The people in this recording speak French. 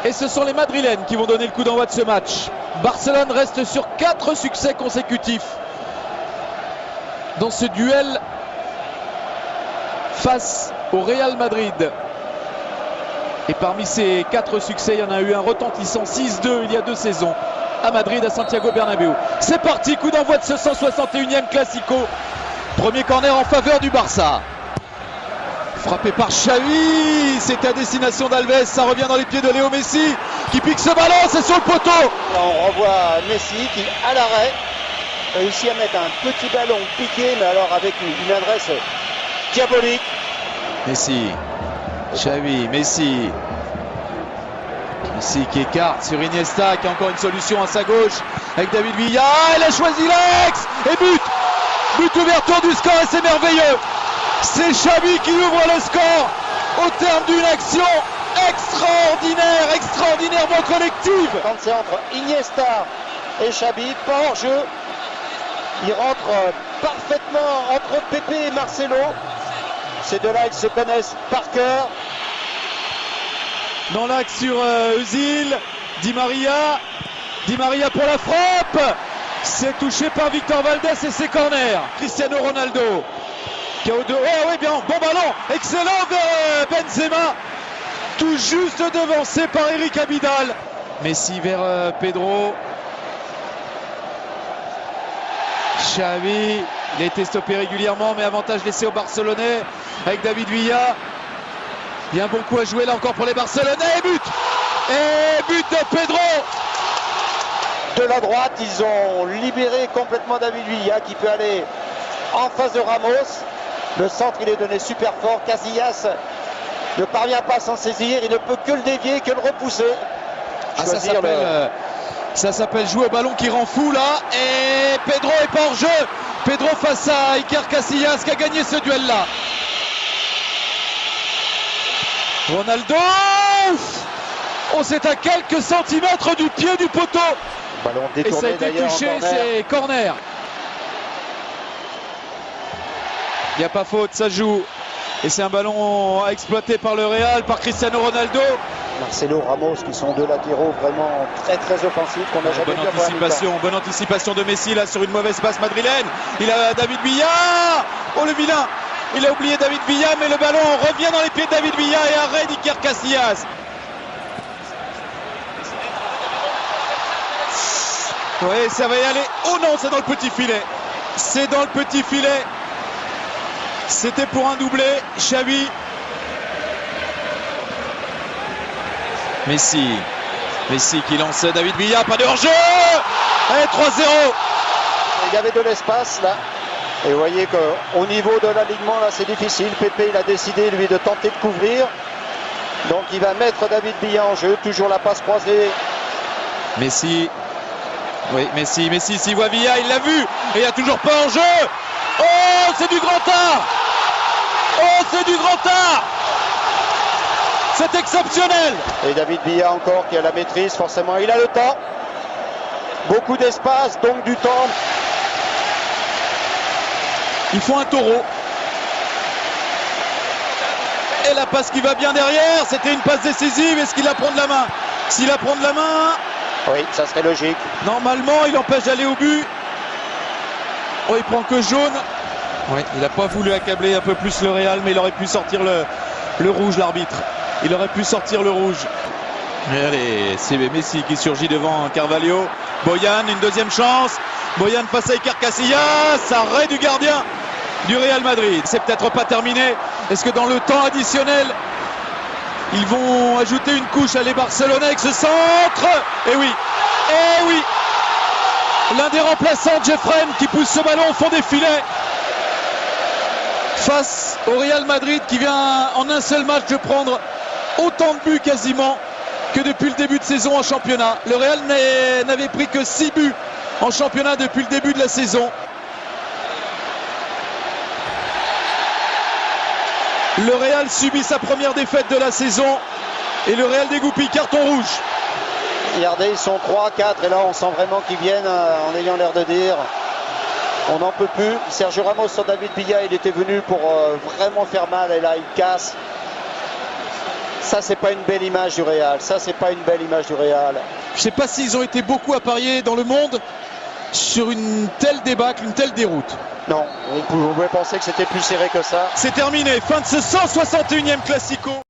Et ce sont les Madrilènes qui vont donner le coup d'envoi de ce match. Barcelone reste sur 4 succès consécutifs dans ce duel face au Real Madrid. Et parmi ces 4 succès, il y en a eu un retentissant 6-2 il y a 2 saisons à Madrid, à Santiago Bernabéu. C'est parti, coup d'envoi de ce 161e Classico. Premier corner en faveur du Barça. Frappé par Xavi, c'est à destination d'Alves, ça revient dans les pieds de Léo Messi qui pique ce ballon, c'est sur le poteau. Là, on revoit Messi qui, à l'arrêt, réussit à mettre un petit ballon piqué, mais alors avec une adresse diabolique. Messi, Xavi, Messi qui écarte sur Iniesta, qui a encore une solution à sa gauche avec David Villa. Elle a choisi l'ex et but ouverture du score, et c'est merveilleux. C'est Xavi qui ouvre le score au terme d'une action extraordinairement collective. Quand c'est entre Iniesta et Xavi, pas hors jeu. Il rentre parfaitement entre Pepe et Marcelo. Ces deux-là, ils se connaissent par cœur. Dans l'axe sur Özil, Di Maria pour la frappe. C'est touché par Victor Valdés et c'est corner. Cristiano Ronaldo. Oh oui, bien, bon ballon, excellent vers Benzema, tout juste devancé par Eric Abidal. Messi vers Pedro. Xavi, il a été stoppé régulièrement, mais avantage laissé aux Barcelonais avec David Villa. Il y a un bon coup à jouer là encore pour les Barcelonais, et but de Pedro. De la droite, ils ont libéré complètement David Villa qui peut aller en face de Ramos. Le centre, il est donné super fort. Casillas ne parvient pas à s'en saisir. Il ne peut que le dévier, que le repousser. Ça s'appelle jouer au ballon qui rend fou là. Et Pedro est pas hors jeu. Pedro face à Iker Casillas qui a gagné ce duel-là. Ronaldo. Oh, c'est à quelques centimètres du pied du poteau. Ballon détourné, et ça a été touché, c'est corner. Il n'y a pas faute, ça joue. Et c'est un ballon exploité par le Real, par Cristiano Ronaldo. Marcelo, Ramos, qui sont deux latéraux vraiment très offensifs qu'on n'a jamais vu. Bonne anticipation de Messi là sur une mauvaise passe madrilène. Il a David Villa. Oh le vilain. Il a oublié David Villa, mais le ballon revient dans les pieds de David Villa et arrêt d'Iker Casillas. Oui, ça va y aller. Oh non, c'est dans le petit filet. C'est dans le petit filet. C'était pour un doublé. Xavi. Messi qui lance David Villa. Pas de hors-jeu. Et 3-0. Il y avait de l'espace là. Et vous voyez qu'au niveau de l'alignement là, c'est difficile. Pepe, il a décidé lui de tenter de couvrir. Donc il va mettre David Villa en jeu. Toujours la passe croisée. Messi. Oui, Messi s'y voit Villa, il l'a vu. Et il n'y a toujours pas en jeu. Oh, c'est du grand art. Oh, c'est du grand art. C'est exceptionnel. Et David Villa encore qui a la maîtrise, forcément, il a le temps. Beaucoup d'espace, donc du temps. Ils font un taureau. Et la passe qui va bien derrière, c'était une passe décisive. Est-ce qu'il la prend de la main? S'il la prend de la main... Oui, ça serait logique. Normalement, il empêche d'aller au but. Oh, il prend que jaune. Oui, il n'a pas voulu accabler un peu plus le Real, mais il aurait pu sortir le rouge, l'arbitre. Il aurait pu sortir le rouge. Et allez, c'est Messi qui surgit devant Carvalho. Boyan, une deuxième chance. Boyan face à Iker Casillas. Arrêt du gardien du Real Madrid. C'est peut-être pas terminé. Est-ce que dans le temps additionnel, ils vont ajouter une couche à les Barcelonais avec ce centre? Eh oui. L'un des remplaçants, Jeffren, qui pousse ce ballon au fond des filets. Face au Real Madrid qui vient en un seul match de prendre autant de buts quasiment que depuis le début de saison en championnat. Le Real n'avait pris que 6 buts en championnat depuis le début de la saison. Le Real subit sa première défaite de la saison et le Real dégoupille, carton rouge. Regardez, ils sont 3-4 et là on sent vraiment qu'ils viennent en ayant l'air de dire on n'en peut plus. Sergio Ramos sur David Villa, il était venu pour vraiment faire mal et là il casse. Ça, c'est pas une belle image du Real. Ça, c'est pas une belle image du Real. Je sais pas s'ils ont été beaucoup à parier dans le monde sur une telle débâcle, une telle déroute. Non, vous pouvez penser que c'était plus serré que ça. C'est terminé, fin de ce 161e Classico.